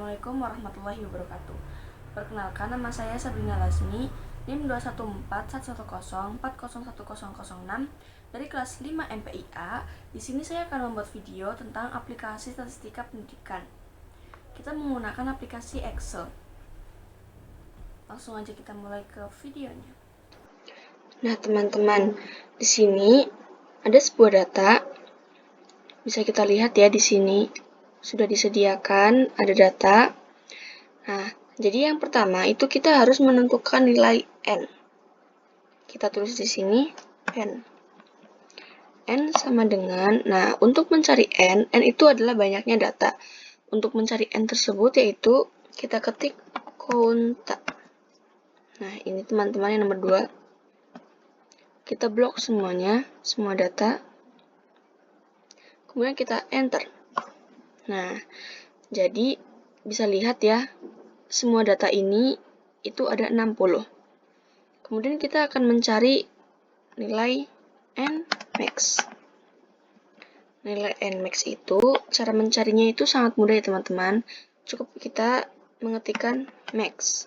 Assalamualaikum warahmatullahi wabarakatuh. Perkenalkan, nama saya Sabrina Lasmi, NIM 21410401006 dari kelas 5 MPIA. Di sini saya akan membuat video tentang aplikasi statistika pendidikan. Kita menggunakan aplikasi Excel. Langsung aja kita mulai ke videonya. Nah, teman-teman, di sini ada sebuah data. Bisa kita lihat ya di sini. Sudah disediakan, ada data. Nah, jadi yang pertama itu kita harus menentukan nilai N. Kita tulis di sini N. N sama dengan, nah untuk mencari N itu adalah banyaknya data. Untuk mencari N tersebut yaitu kita ketik kontak. Nah, ini teman-teman yang nomor 2. Kita blok semuanya, semua data. Kemudian kita enter. Nah, jadi bisa lihat ya, semua data ini itu ada 60. Kemudian kita akan mencari nilai Nmax. Nilai Nmax itu, cara mencarinya itu sangat mudah ya teman-teman. Cukup kita mengetikkan max.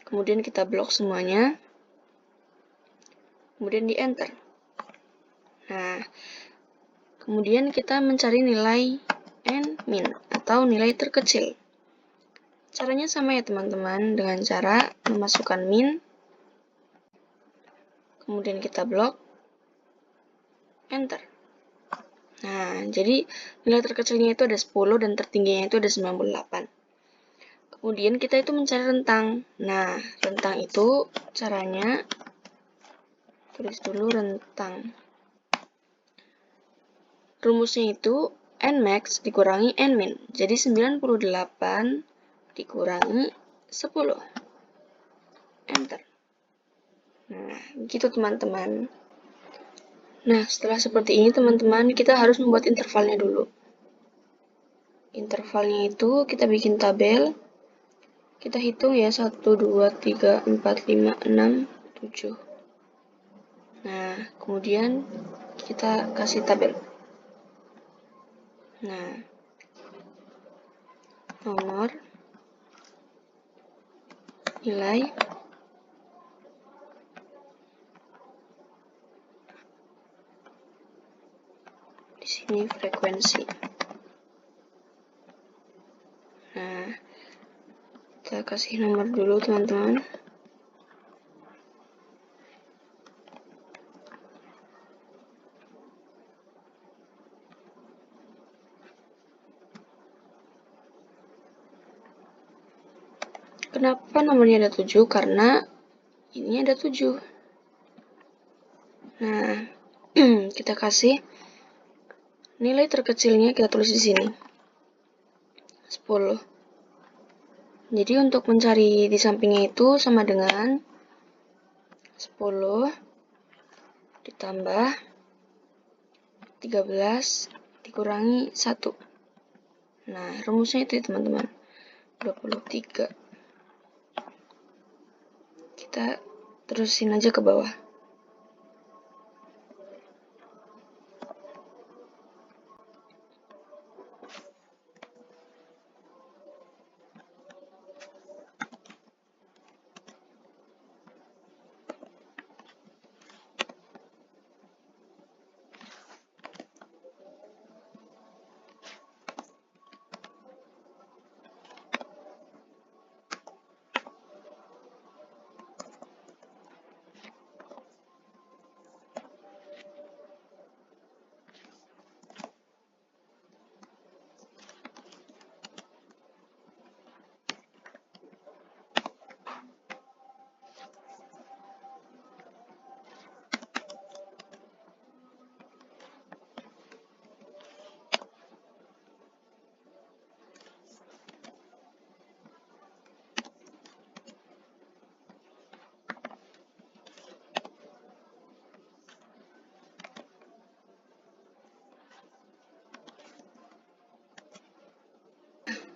Kemudian kita blok semuanya. Kemudian di enter. Nah, kemudian kita mencari nilai Nmin atau nilai terkecil. Caranya sama ya teman-teman, dengan cara memasukkan min, kemudian kita blok, enter. Nah, jadi nilai terkecilnya itu ada 10 dan tertingginya itu ada 98. Kemudian kita itu mencari rentang. Nah, rentang itu caranya, tulis dulu rentang. Rumusnya itu Nmax dikurangi Nmin. Jadi 98 dikurangi 10. Enter. Nah, begitu teman-teman. Nah, setelah seperti ini teman-teman, kita harus membuat intervalnya dulu. Intervalnya itu kita bikin tabel. Kita hitung ya, 1, 2, 3, 4, 5, 6, 7. Nah, kemudian kita kasih tabel. Nah, nomor, nilai, di sini frekuensi. Nah, kita kasih nomor dulu teman-teman. Kenapa nomornya ada 7? Karena ini ada 7. Nah, kita kasih nilai terkecilnya, kita tulis di sini 10. Jadi untuk mencari di sampingnya itu sama dengan 10 ditambah 13 dikurangi 1. Nah, rumusnya itu teman-teman, 23. Kita terusin aja ke bawah.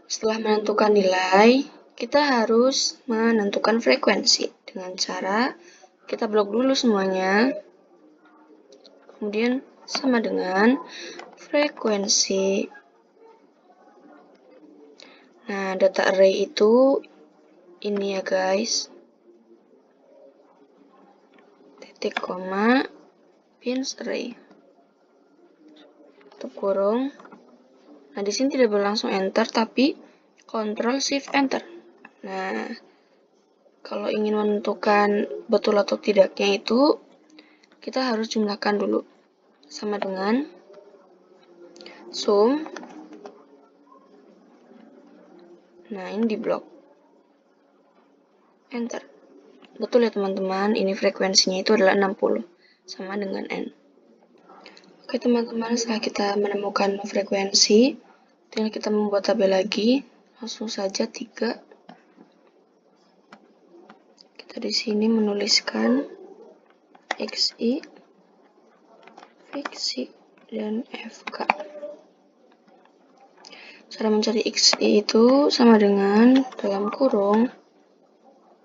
Setelah menentukan nilai, kita harus menentukan frekuensi dengan cara kita blok dulu semuanya. Kemudian sama dengan frekuensi Nah, data array itu ini ya guys. Titik koma pins array. Tutup kurung. Nah, di sini tidak berlangsung enter tapi Ctrl Shift Enter. Nah, kalau ingin menentukan betul atau tidaknya itu kita harus jumlahkan dulu. Sama dengan sum. Nah, ini di blok. Enter. Betul ya teman-teman, ini frekuensinya itu adalah 60. Sama dengan N. Oke teman-teman, setelah kita menemukan frekuensi, tinggal kita membuat tabel lagi. Langsung saja 3. Kita di sini menuliskan XI, fiksi, dan FK. Cara mencari XI itu sama dengan dalam kurung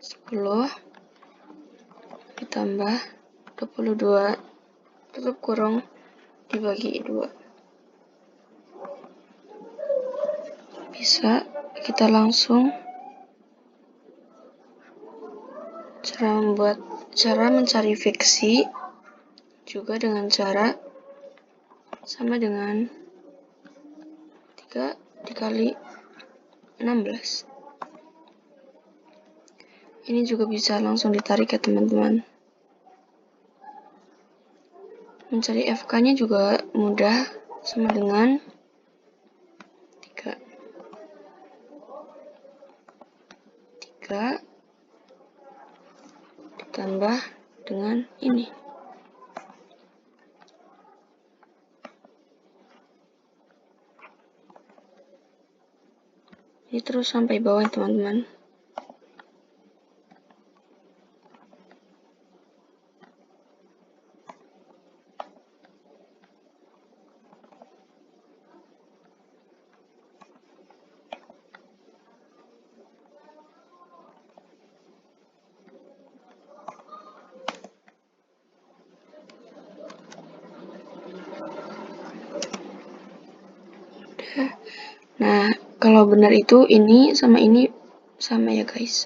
10 ditambah 22 tutup kurung dibagi 2. Bisa kita langsung cara mencari fiksi juga dengan cara sama dengan 3 dikali 16. Ini juga bisa langsung ditarik ya teman-teman. Mencari FK-nya juga mudah, sama dengan 3 ditambah dengan ini. Ini terus sampai bawah teman-teman. Nah, kalau benar itu ini sama ya guys.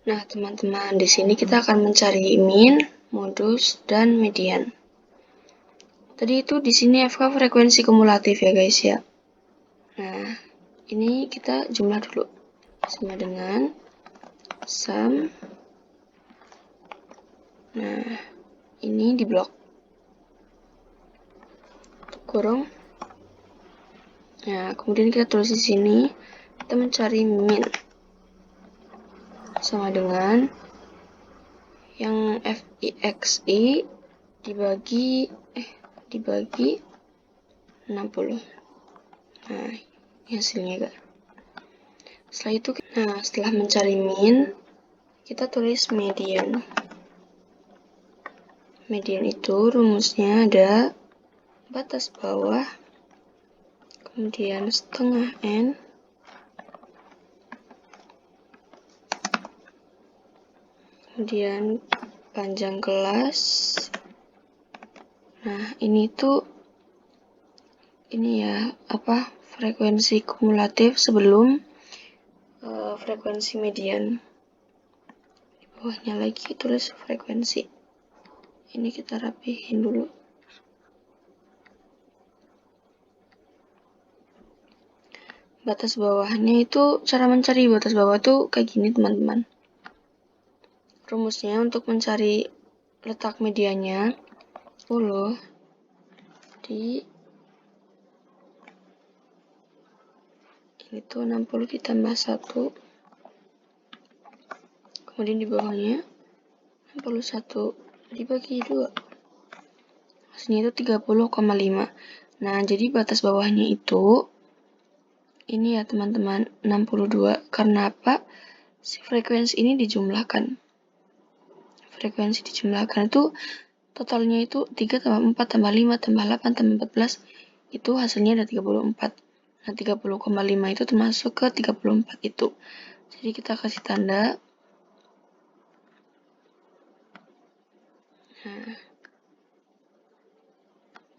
Nah, teman-teman, di sini kita akan mencari min, modus, dan median. Tadi itu di sini FK frekuensi kumulatif ya guys ya. Nah, ini kita jumlah dulu. Sama dengan sum. Nah, ini di blok. Kurung. Nah, kemudian kita tulis di sini, kita mencari min. Sama dengan yang FIXI dibagi 60. Nah, ini hasilnya guys. Setelah itu, setelah mencari min, kita tulis median. Median itu rumusnya ada batas bawah, kemudian setengah N, kemudian panjang kelas. Nah, ini ya, frekuensi kumulatif sebelum frekuensi median. Di bawahnya lagi tulis frekuensi. Ini kita rapihin dulu. Batas bawahnya itu, cara mencari batas bawah itu kayak gini teman-teman. Rumusnya untuk mencari letak medianya 10 di ini tuh 60 ditambah 1, kemudian di bawahnya 61 dibagi 2, hasilnya itu 30,5. Nah, jadi batas bawahnya itu ini ya teman-teman, 62. Karena apa? Si frekuensi ini dijumlahkan. Frekuensi dijumlahkan itu totalnya itu 3 tambah 4 tambah 5 tambah 8 tambah 14. Itu hasilnya ada 34. Nah, 30,5 itu termasuk ke 34 itu. Jadi kita kasih tanda. Nah,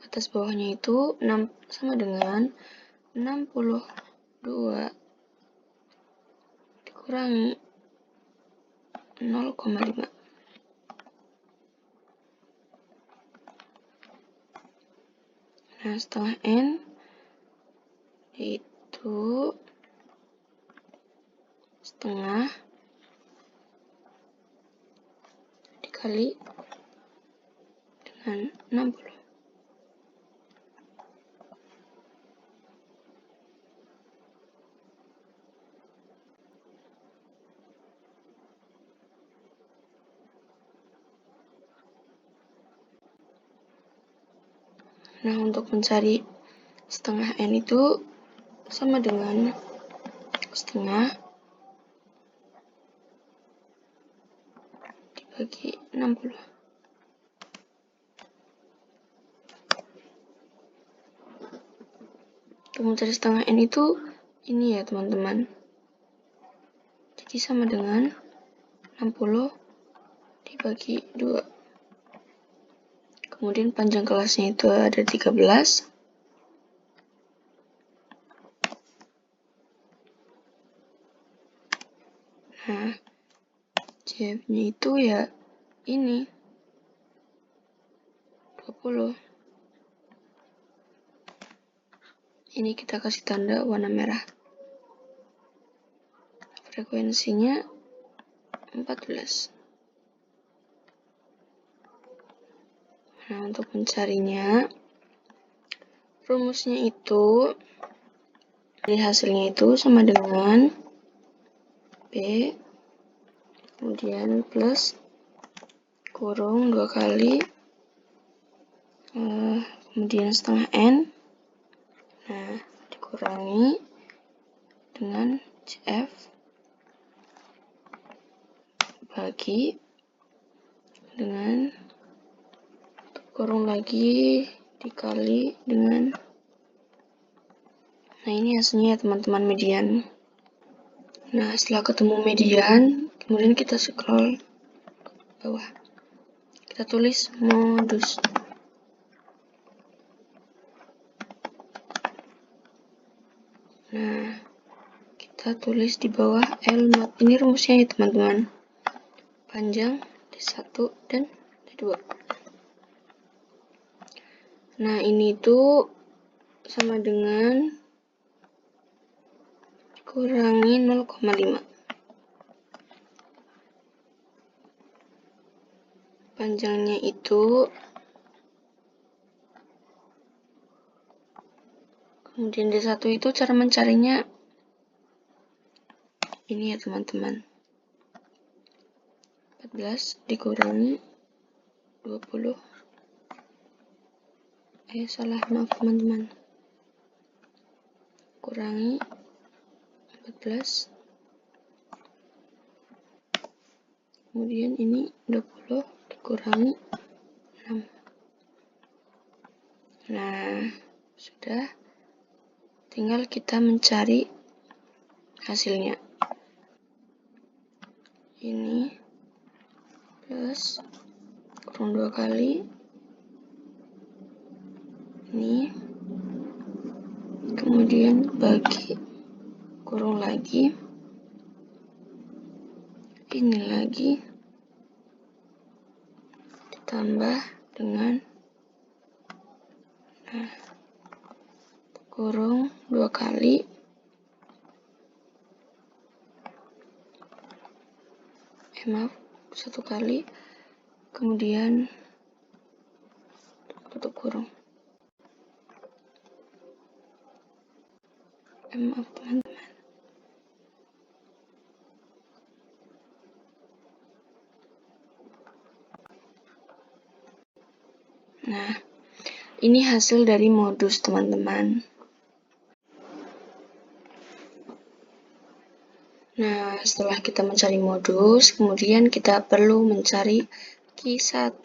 batas bawahnya itu sama dengan 60 2 dikurangi 0,5. Nah, setengah N itu setengah dikali dengan 60. Nah, untuk mencari setengah N itu sama dengan setengah dibagi 60. Untuk mencari setengah N itu ini ya teman-teman. Jadi sama dengan 60 dibagi 2. Kemudian panjang kelasnya itu ada 13. Nah, jawabnya itu ya ini 20. Ini kita kasih tanda warna merah. Frekuensinya 14. Nah, untuk mencarinya, rumusnya itu dari hasilnya itu sama dengan B kemudian plus kurung 2 kali kemudian setengah N, nah dikurangi dengan CF bagi dengan kurung lagi dikali dengan, nah ini hasilnya ya teman-teman, median. Nah, setelah ketemu median, kemudian kita scroll ke bawah. Kita tulis modus. Nah, kita tulis di bawah L0. Ini rumusnya ya teman-teman. Panjang D1 dan D2. Nah, ini tuh sama dengan dikurangi 0,5. Panjangnya itu kemudian D1 itu cara mencarinya ini ya teman-teman. 14 dikurangi 20. Maaf teman-teman. Kurangi 14. Kemudian ini 20 dikurangi 6. Nah, sudah. Tinggal kita mencari hasilnya. Ini plus kurang 2 kali. Ini. Kemudian bagi kurung lagi. Ini lagi. Ditambah dengan kurung 2 kali maaf 1 kali kemudian tutup kurung. Maaf teman-teman. Nah, ini hasil dari modus teman-teman. Nah, setelah kita mencari modus, kemudian kita perlu mencari Q1.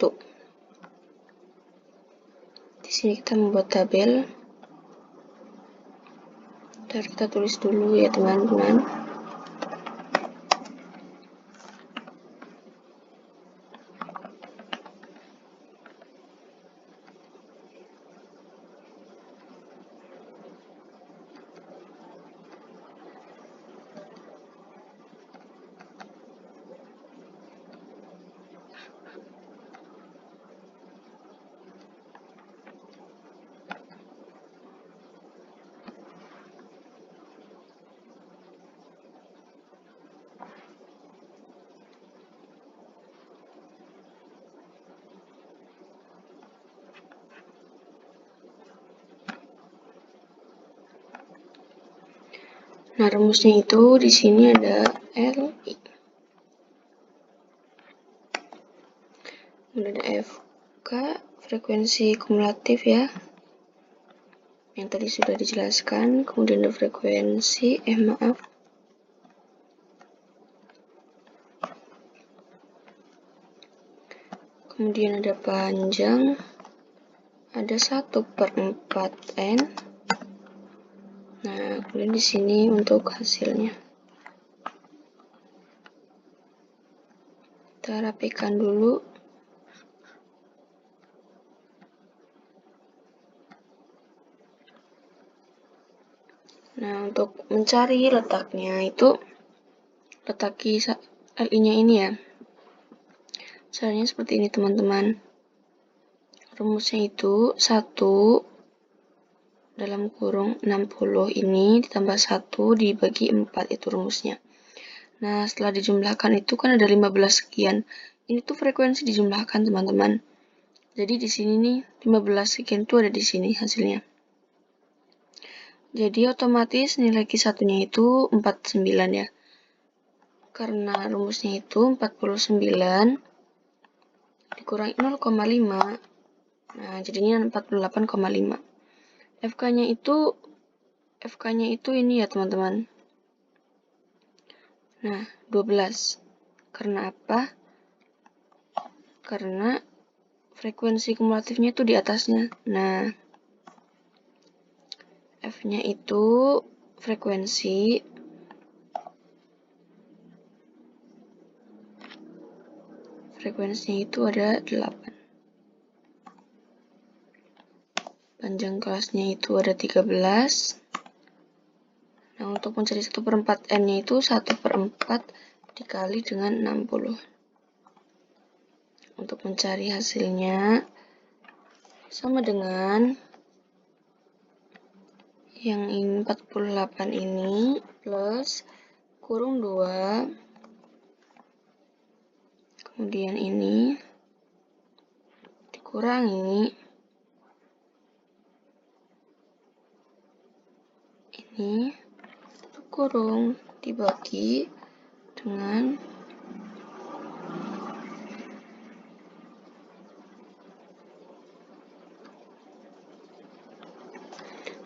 Di sini kita membuat tabel. Ntar kita tulis dulu ya teman-teman. Nah, rumusnya itu di sini ada LI. Kemudian ada FK, frekuensi kumulatif ya, yang tadi sudah dijelaskan. Kemudian ada frekuensi, kemudian ada panjang, ada 1/4N. Nah, kemudian di sini untuk hasilnya. Kita rapikan dulu. Nah, untuk mencari letaknya itu, letaki LI-nya ini ya. Caranya seperti ini teman-teman. Rumusnya itu 1 dalam kurung 60 ini ditambah 1 dibagi 4, itu rumusnya. Nah, setelah dijumlahkan itu kan ada 15 sekian. Ini tuh frekuensi dijumlahkan teman-teman. Jadi di sini nih 15 sekian itu ada di sini hasilnya. Jadi otomatis nilai Q1-nya itu 49 ya. Karena rumusnya itu 49 dikurangi 0,5. Nah, jadinya 48,5. FK-nya itu ini ya, teman-teman. Nah, 12. Karena apa? Karena frekuensi kumulatifnya itu di atasnya. Nah, F-nya itu frekuensinya itu ada 8. Panjang kelasnya itu ada 13. Nah, untuk mencari 1/4 N-nya itu 1/4 dikali dengan 60. Untuk mencari hasilnya sama dengan yang ini 48 ini plus kurung 2, kemudian ini dikurangi ini kurung dibagi dengan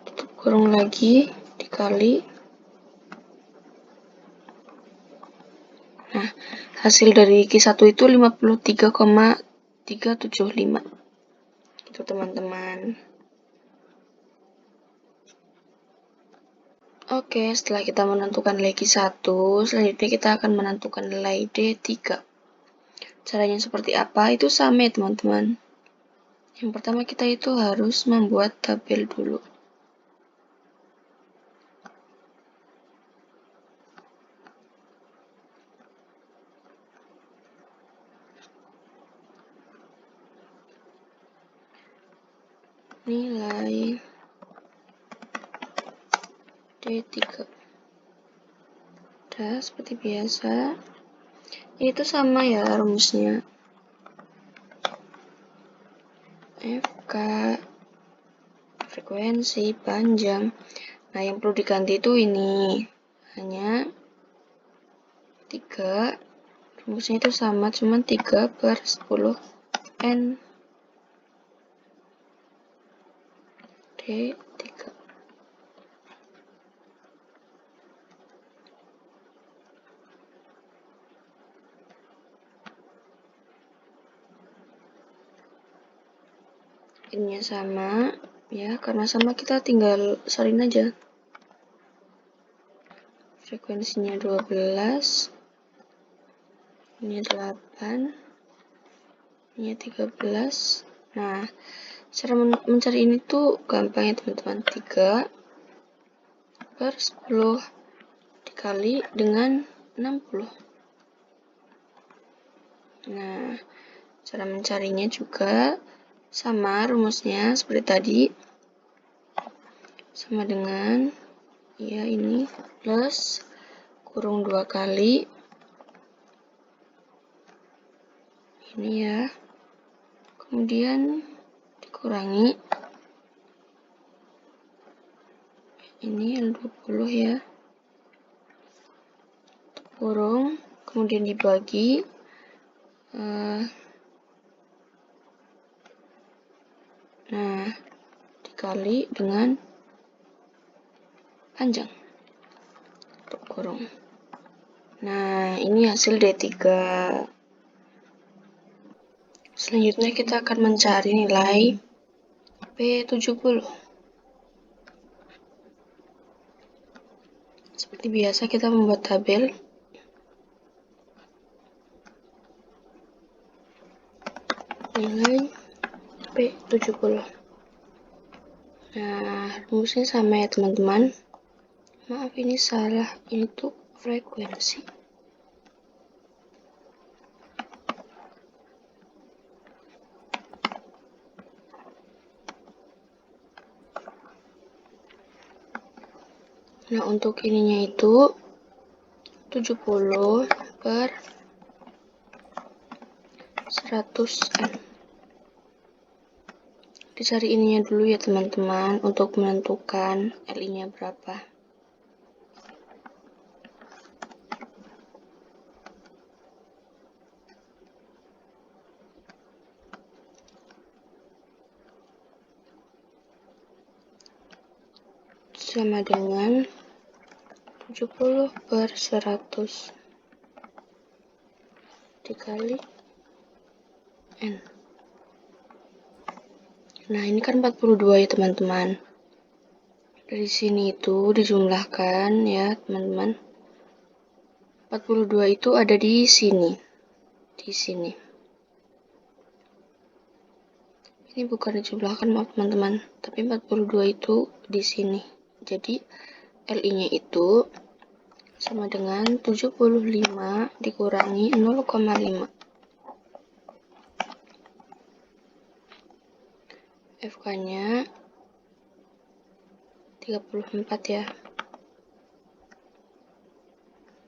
tutup kurung lagi dikali. Nah, hasil dari Q1 itu 53,375. Itu teman-teman. Oke, setelah kita menentukan nilai Q1, selanjutnya kita akan menentukan nilai D3. Caranya seperti apa? Itu sama ya, teman-teman. Yang pertama kita itu harus membuat tabel dulu. Nilai D3. Udah, seperti biasa. Itu sama ya rumusnya. FK, frekuensi, panjang. Nah, yang perlu diganti itu ini. Hanya 3. Rumusnya itu sama, cuman 3/10 N. D3. Ininya sama, ya, karena sama kita tinggal salin aja. Frekuensinya 12, ini 8, ini 13. Nah, cara mencari ini tuh gampang ya teman-teman. 3/10 dikali dengan 60. Nah, cara mencarinya juga sama rumusnya seperti tadi. Sama dengan ya ini plus kurung 2 kali ini ya. Kemudian dikurangi ini L20 ya. kurung, kemudian dibagi nah dikali dengan panjang, tutup kurung. Nah, ini hasil D3. Selanjutnya kita akan mencari nilai P70. Seperti biasa kita membuat tabel. Nilai P70. Nah, rumusnya sama ya teman-teman. Maaf ini salah, ini tuh frekuensi. Nah, untuk ininya itu 70 per 100N. Dicari ininya dulu ya teman-teman untuk menentukan LI-nya berapa. Sama dengan 70 per 100 dikali N. Nah, ini kan 42 ya teman-teman. Dari sini itu dijumlahkan ya teman-teman. 42 itu ada di sini. Di sini. Ini bukan dijumlahkan, maaf teman-teman. Tapi 42 itu di sini. Jadi LI-nya itu sama dengan 75 dikurangi 0,5. FK-nya 34 ya.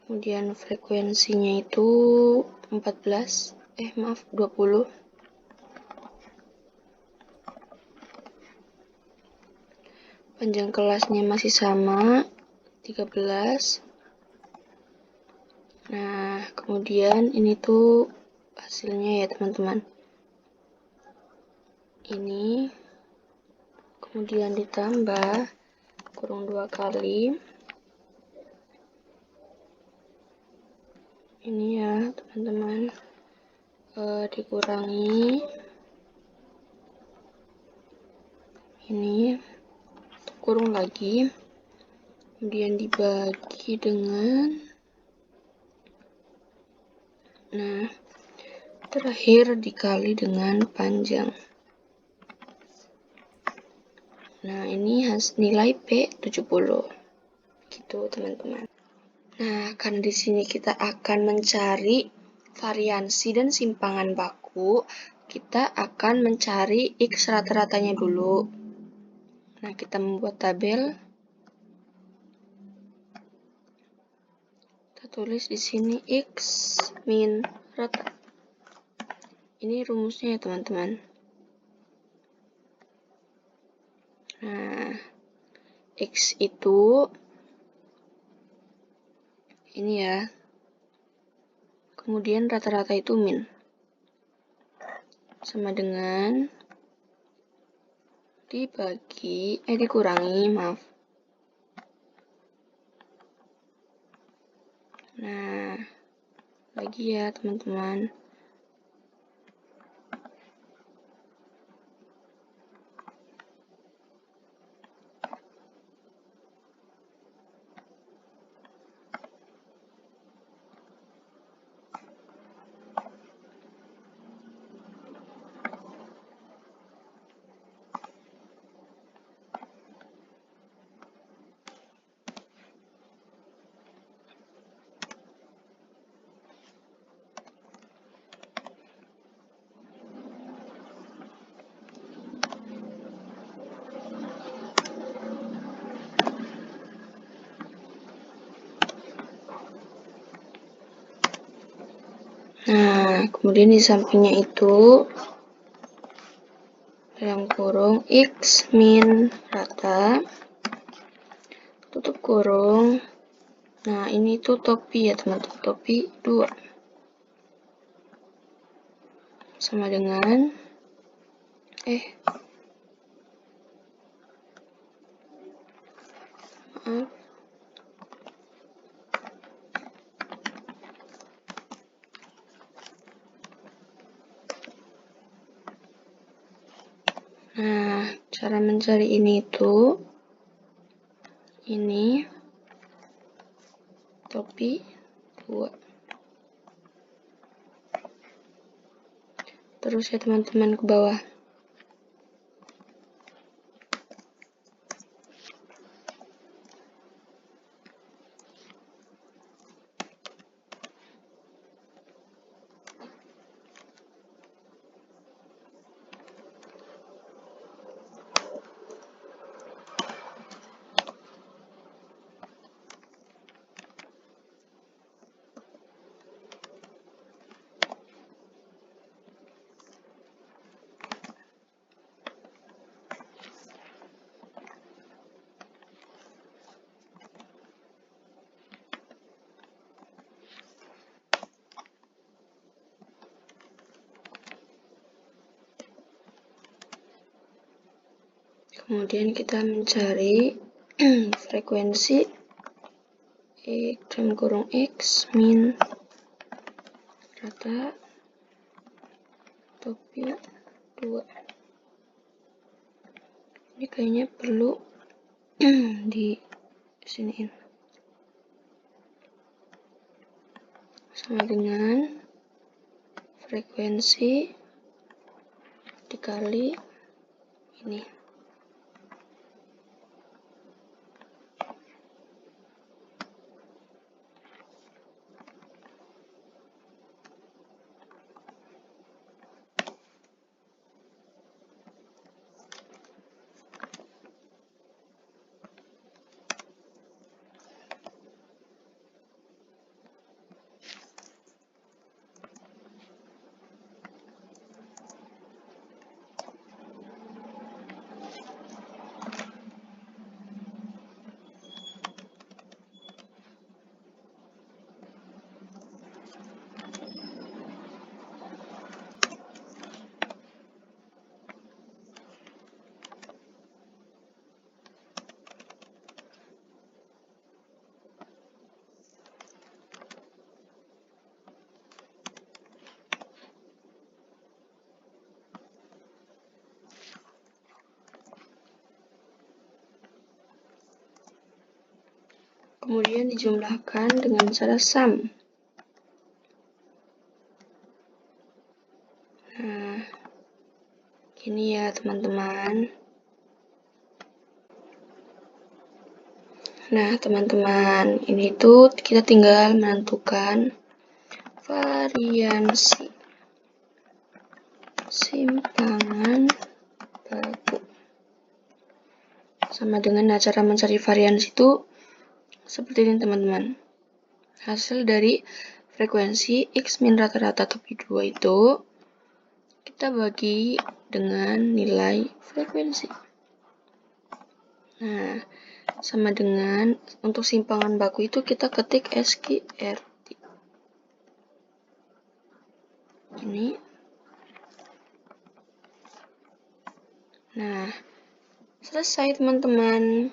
Kemudian frekuensinya itu 20. Panjang kelasnya masih sama, 13. Nah, kemudian ini tuh hasilnya ya teman-teman. Ini kemudian ditambah kurung 2 kali. Ini ya teman-teman, dikurangi ini, kurung lagi, kemudian dibagi dengan, nah terakhir dikali dengan panjang. Nah, ini nilai P70 gitu teman-teman. Nah, karena di sini kita akan mencari variansi dan simpangan baku, kita akan mencari X rata-ratanya dulu. Nah, kita membuat tabel. Kita tulis di sini X min rata. Ini rumusnya ya teman-teman. Nah, X itu ini ya. Kemudian rata-rata itu min. Sama dengan dikurangi, maaf. Nah, lagi ya teman-teman. Nah, kemudian di sampingnya itu dalam kurung X min rata, tutup kurung, Nah, ini tuh topi ya teman-teman, topi 2. Sama dengan maaf. Nah, cara mencari ini tuh ini topi 2. Terus ya teman-teman ke bawah. Kemudian kita mencari frekuensi X min rata topi 2. Ini kayaknya perlu di siniin. Sama dengan frekuensi dikali ini. Kemudian dijumlahkan dengan cara sum. Nah, gini ya teman-teman. Nah, teman-teman, ini tuh kita tinggal menentukan variansi simpangan baku. Sama dengan cara mencari variansi itu seperti ini teman-teman. Hasil dari frekuensi X min rata-rata topi 2 itu kita bagi dengan nilai frekuensi. Nah, sama dengan untuk simpangan baku itu kita ketik SQRT. Ini. Nah, selesai teman-teman.